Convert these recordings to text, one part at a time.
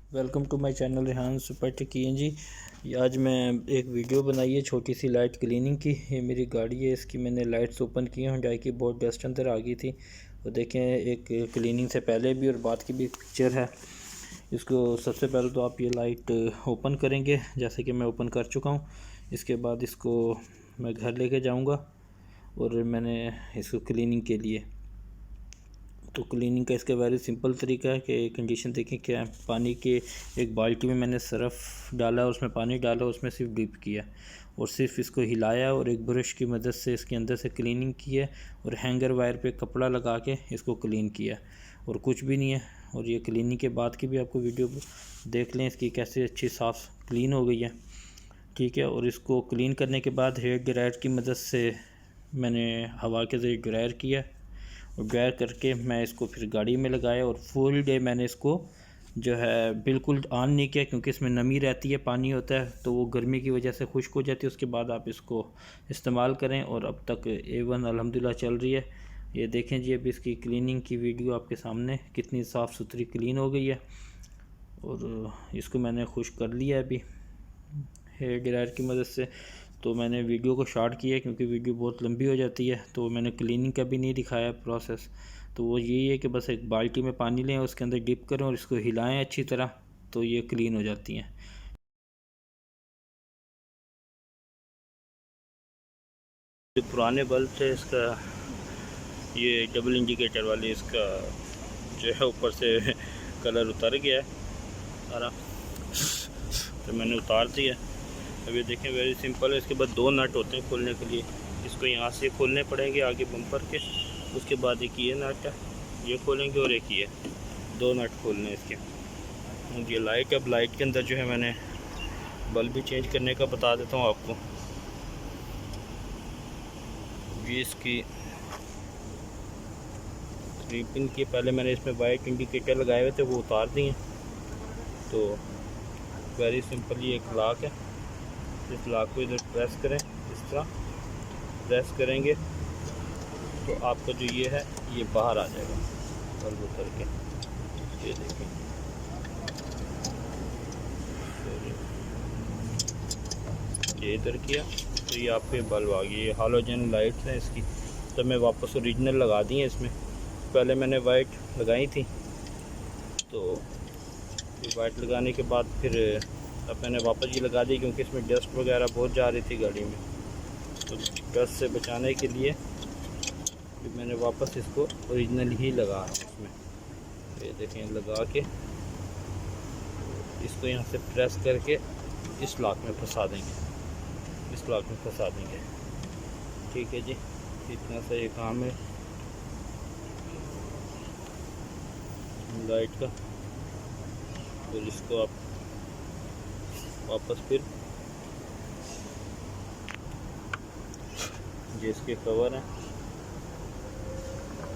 Welcome to my channel Rehan Super Tech ji. आज मैं एक वीडियो बनाई है छोटी सी लाइट क्लीनिंग की। ये मेरी गाड़ी है, इसकी मैंने लाइट्स ओपन की हैं हुंडई की, बहुत डस्ट अंदर आ गई थी। तो देखें, एक क्लीनिंग से पहले भी और बाद की भी पिक्चर है। इसको सबसे पहले तो आप ये लाइट ओपन करेंगे, जैसे कि मैं ओपन कर चुका हूँ। इसके बाद इसको मैं घर लेके जाऊँगा और मैंने इसको क्लीनिंग के लिए, तो क्लीनिंग का इसका वेरी सिंपल तरीका है कि कंडीशन देखें क्या है। पानी के एक बाल्टी में मैंने सरफ़ डाला, उसमें पानी डाला, उसमें सिर्फ डिप किया और सिर्फ इसको हिलाया और एक ब्रश की मदद से इसके अंदर से क्लीनिंग की है और हैंगर वायर पे कपड़ा लगा के इसको क्लीन किया और कुछ भी नहीं है। और ये क्लीनिंग के बाद की भी आपको वीडियो देख लें इसकी कैसे अच्छी साफ़ क्लीन हो गई है, ठीक है। और इसको क्लीन करने के बाद हेयर ड्रायर की मदद से मैंने हवा के ज़रिए ड्रायर किया और ड्रायर करके मैं इसको फिर गाड़ी में लगाया और फुल डे मैंने इसको जो है बिल्कुल ऑन नहीं किया, क्योंकि इसमें नमी रहती है, पानी होता है, तो वो गर्मी की वजह से खुश्क हो जाती है। उसके बाद आप इसको इस्तेमाल करें और अब तक A1 अल्हम्दुलिल्लाह चल रही है। ये देखें जी, अब इसकी क्लीनिंग की वीडियो आपके सामने कितनी साफ़ सुथरी क्लीन हो गई है। और इसको मैंने खुश कर लिया अभी हेयर ड्रायर की मदद से। तो मैंने वीडियो को शॉर्ट किया क्योंकि वीडियो बहुत लंबी हो जाती है, तो मैंने क्लीनिंग का भी नहीं दिखाया प्रोसेस। तो वो यही है कि बस एक बाल्टी में पानी लें, उसके अंदर डिप करें और इसको हिलाएं अच्छी तरह, तो ये क्लीन हो जाती हैं। जो पुराने बल्ब थे, इसका ये डबल इंडिकेटर वाले, इसका जो है ऊपर से कलर उतर गया है सारा, तो मैंने उतार दिया। अब ये देखें, वेरी सिंपल है। इसके बाद दो नट होते हैं खोलने के लिए, इसको यहाँ से खोलने पड़ेंगे आगे बम्पर के। उसके बाद एक ये नट है, ये खोलेंगे और एक ये, दो नट खोलने इसके। ये लाइट, अब लाइट के अंदर जो है मैंने बल्ब भी चेंज करने का बता देता हूँ आपको। ये इसकी 3 पिन की, पहले मैंने इसमें वाइट इंडिकेटर लगाए हुए थे, वो उतार दिए। तो वेरी सिंपल, ये एक लॉक है, इस लॉक को इधर प्रेस करें, इस तरह प्रेस करेंगे तो आपका जो ये है ये बाहर आ जाएगा बल्ब उतर के। ये देखें, ये इधर किया तो ये आपके बल्ब आ गई। ये हालोजन लाइट्स हैं इसकी, तो मैं वापस ओरिजिनल लगा दी है इसमें। पहले मैंने वाइट लगाई थी, तो ये वाइट लगाने के बाद फिर अब मैंने वापस ये लगा दी, क्योंकि इसमें डस्ट वगैरह बहुत जा रही थी गाड़ी में। तो डस्ट से बचाने के लिए फिर मैंने वापस इसको ओरिजिनल ही लगा रहा हूँ इसमें। ये देखें, लगा के इसको यहाँ से प्रेस करके इस लॉक में फंसा देंगे, इस लॉक में फंसा देंगे, ठीक है जी। इतना सा ये काम है लाइट का। तो इसको आप वापस फिर जो इसके कवर हैं,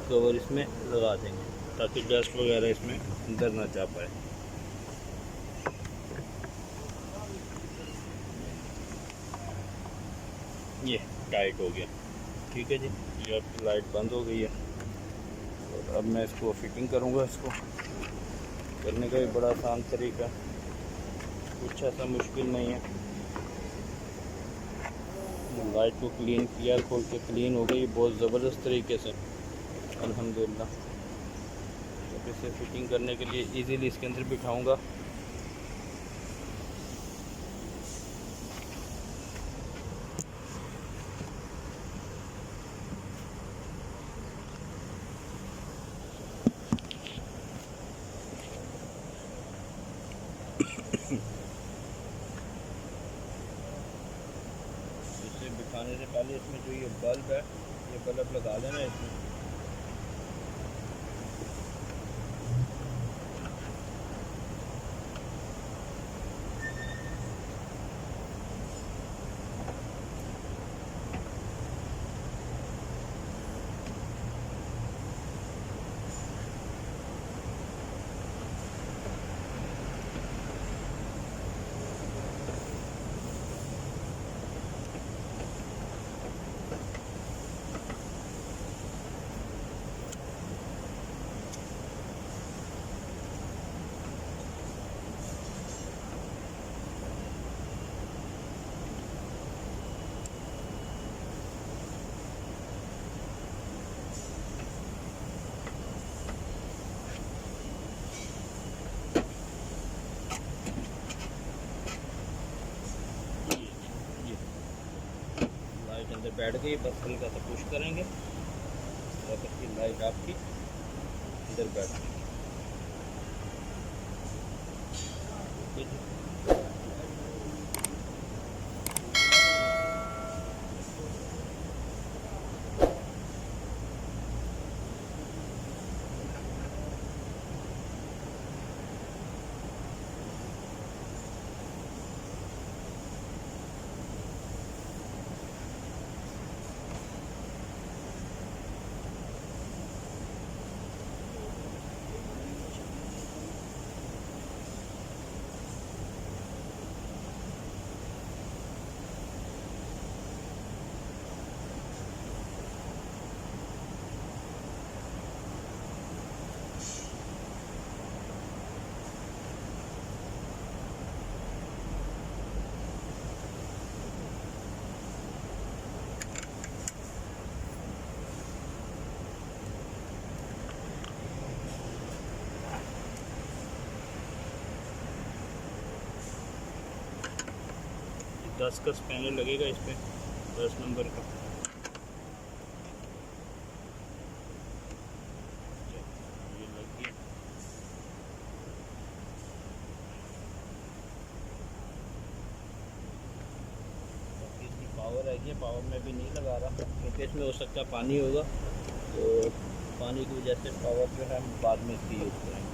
कवर इसमें लगा देंगे ताकि डस्ट वगैरह इसमें अंदर ना जा पाए। ये टाइट हो गया, ठीक है जी। ये आपकी लाइट बंद हो गई है और अब मैं इसको फिटिंग करूँगा। इसको करने का भी बड़ा आसान तरीका, कुछ ऐसा मुश्किल नहीं है। लाइट को क्लीन किया, खोल के क्लीन हो गई बहुत ज़बरदस्त तरीके से अल्हम्दुलिल्लाह। तो इसे फिटिंग करने के लिए इजीली इसके अंदर बिठाऊंगा। इसे बिठाने से पहले इसमें जो ये बल्ब है, ये बल्ब लगा लेना इसमें। बैठ गई, बस हल्का सा पुश करेंगे और करके लाइट आपकी इधर बैठ जाएगी। 10 का स्पैनर लगेगा इस पर, 10 नंबर का। ये लग गया। इसकी पावर है कि पावर में भी नहीं लगा रहा क्योंकि इसमें हो सकता है पानी होगा, तो पानी की वजह से पावर जो है हम बाद में इसकी यूज़ करेंगे।